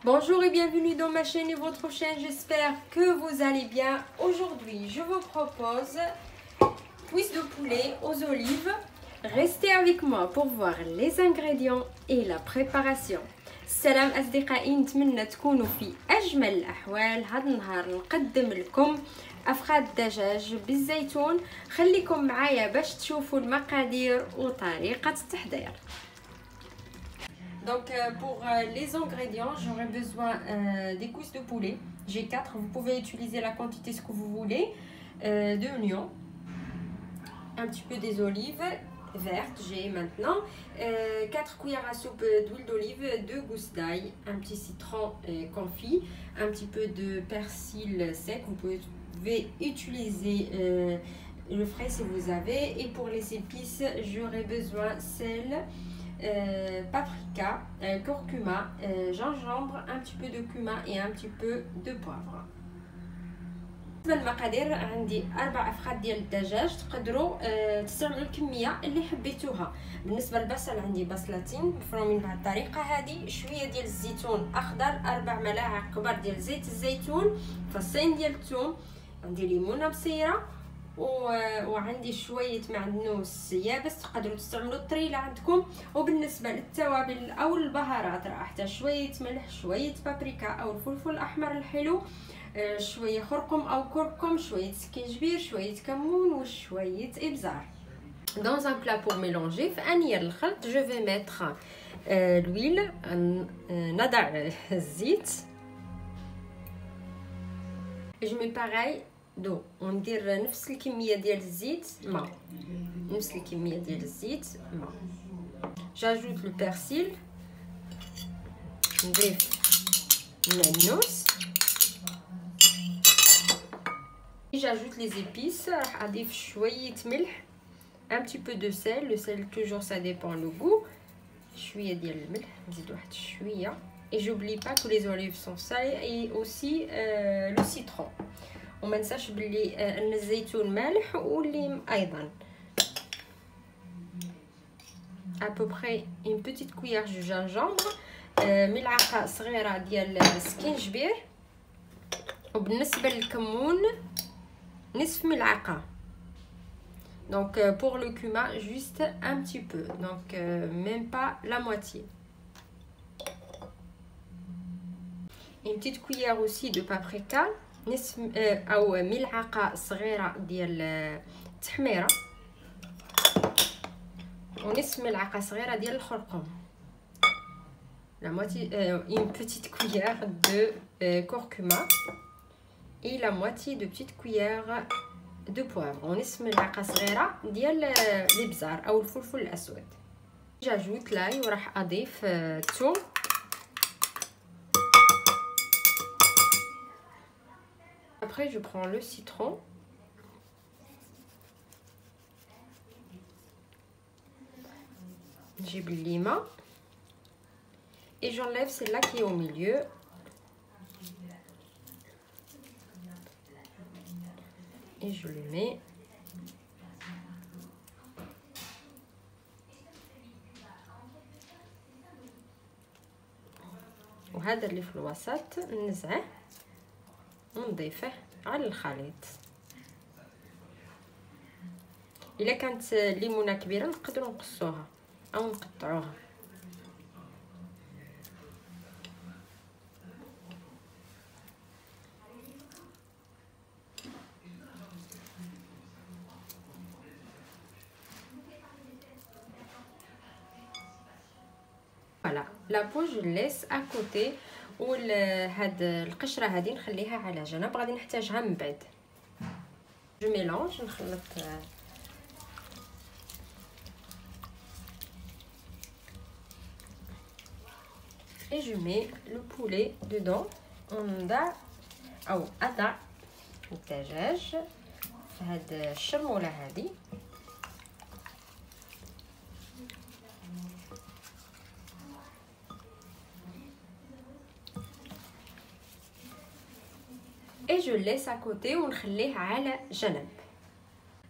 Bonjour et bienvenue dans ma chaîne et votre chaîne, j'espère que vous allez bien. Aujourd'hui, je vous propose cuisses de poulet aux olives. Restez avec moi pour voir les ingrédients et la préparation. السلام أصدقائي، نتمنى تكونوا في أجمل الأحوال. هذا النهار نقدم لكم أفخاذ الدجاج بالزيتون. خليكم معايا باش تشوفوا المقادير وطريقة التحضير. Donc pour les ingrédients, j'aurai besoin des cuisses de poulet. J'ai 4, vous pouvez utiliser la quantité ce que vous voulez. De l'oignon, un petit peu des olives vertes, j'ai maintenant 4 cuillères à soupe d'huile d'olive, 2 gousses d'ail, un petit citron confit, un petit peu de persil sec. Vous pouvez utiliser le frais si vous avez. Et pour les épices, j'aurai besoin sel, paprika, curcuma, gingembre, un petit peu de cumin et un petit peu de poivre. بالنسبه للمقادير عندي 4 افخاذ ديال الدجاج، تقدروا تستعملوا الكميه اللي حبيتوها. بالنسبه للبصل عندي بصلتين مفرومين بهذه الطريقه هذه، شويه ديال الزيتون اخضر، 4 ملاعق كبار ديال زيت الزيتون، فصين ديال الثوم، عندي ليمونه بصيره وعندي شويه معدنوس يابس، تقدروا تستعملوا الطريله عندكم. وبالنسبه للتوابل او البهارات راح احتاج شويه ملح، شويه بابريكا او الفلفل الاحمر الحلو، شويه خرقم او كركم، شويه سكينجبير، شويه كمون وشويه ابزار. Dans un plat pour mélanger, في انيه الخلط je vais mettre l'huile، نضع الزيت. je mets pareil دو وندير نفس الكميه ديال الزيت ماء، نفس الكميه ديال الزيت ماء. j'ajoute le persil، نضيف المعدنوس. j'ajoute les épices، راح اضيف شويه ملح، un petit peu de sel. le sel toujours ça dépend le goût. شويه ديال الملح، نزيد واحد شويه. et j'oublie pas que les olives sont salées et aussi le citron. وما ننساش بلي ان الزيتون مالح والليم ايضا. à peu près une petite cuillère de gingembre، ملعقه صغيره ديال السكينجبير. وبالنسبه للكمون نصف ملعقه. donc pour le cumin juste un petit peu، donc même pas la moitié. une petite cuillère aussi de paprika، نصف او ملعقه صغيره ديال التحميره، ونصف ملعقه صغيره ديال الخرقوم. la moitié une petite cuillère de curcuma et la moitié de petite cuillère de poivre، ونصف ملعقه صغيره ديال الابزار او الفلفل الاسود. j'ajoute l'ail وراح اضيف الثوم. après je prends le citron، نجيب الليمه et j'enlève celle-là qui est au milieu. et je le mets. وهذا اللي في الوسط ننزعه ونضيفه على الخليط. الا كانت الليمونه كبيره نقدروا نقصوها او نقطعوها. voilà la peau je laisse à côté. وهاد القشره هذه نخليها على جنب، غادي نحتاجها من بعد. جو ميلونج، نخلط et je mets le poulet dedans. ونضع او اضع الدجاج في هاد الشرموله هذه. et je laisse à côté ونخليه على جنب.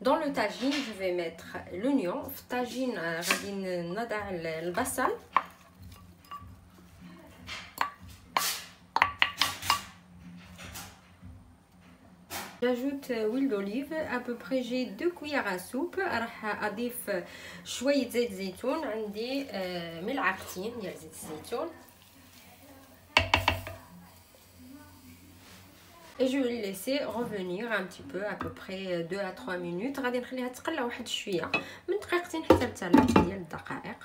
dans le tagine je vais mettre l'oignon. في الطاجين غادي نضع البصل J'ajoute huile d'olive, à peu près j'ai 2 cuillères à soupe. راح اضيف شويه زيت زيتون، عندي ملعقتين ديال زيت الزيتون. Et je vais le laisser revenir un petit peu, à peu près 2 à 3 minutes. غادي نخليها تقلى واحد شويه من دقيقتين حتى ل3 ديال الدقائق.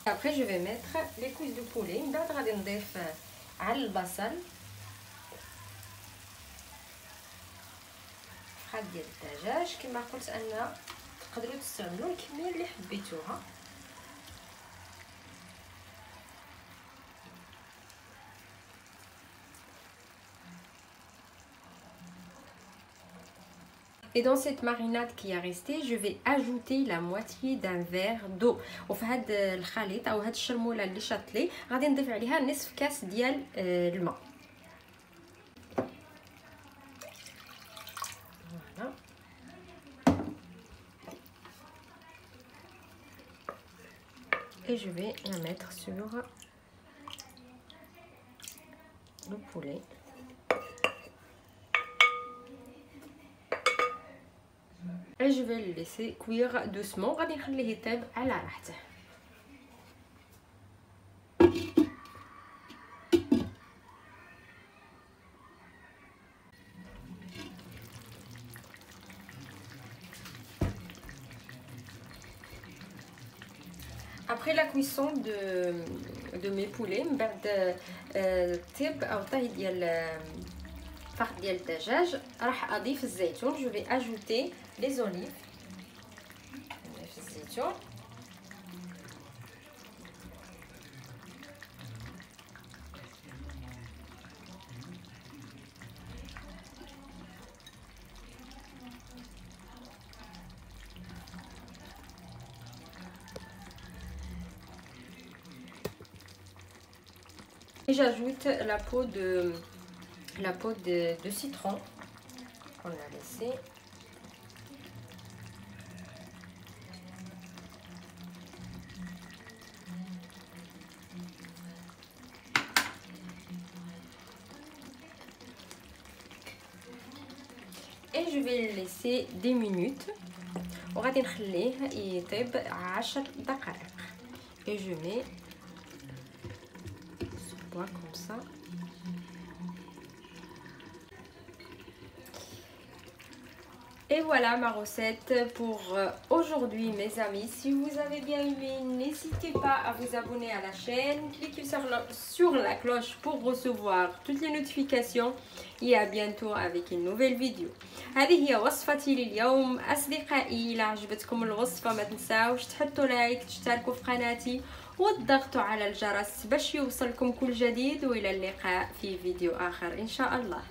Après je vais mettre les cuisses de poulet. من بعد غادي نضيف على البصل فخاد ديال الدجاج. كما قلت ان تقدروا تستعملوا الكميه اللي حبيتوها. Et dans cette marinade qui est restée, je vais ajouter la moitié d'un verre d'eau. وفي هذا الخليط او هاد الشرموله اللي شاط لي غادي نضيف عليها نصف كاس ديال الماء. Voilà. Et je vais la mettre sur le poulet. Et je vais le laisser cuire doucement. غادي نخليه يطيب على راحته. Après la cuisson de mes poulets من بعد طيب او طهي ديال الفخذ ديال الدجاج راح اضيف الزيتون. جو في اجوتي لي زوليف. نضيف الزيتون et j'ajoute la peau de citron qu'on a laissé. Et je vais le laisser 10 minutes. وغادي نخليه يطيب 10 دقائق. Et je mets ce bois comme ça. Et voilà ma recette pour aujourd'hui mes amis. Si vous avez bien aimé, n'hésitez pas à vous abonner à la chaîne. Cliquez sur la cloche pour recevoir toutes les notifications. Et à bientôt avec une nouvelle vidéo. هذه هي وصفتي لليوم أصدقائي. إذا عجبتكم الوصفة ما تنساوش تحطوا لايك، تشتركوا في قناتي وتضغطوا على الجرس باش يوصلكم كل جديد. وإلى اللقاء في فيديو آخر إن شاء الله.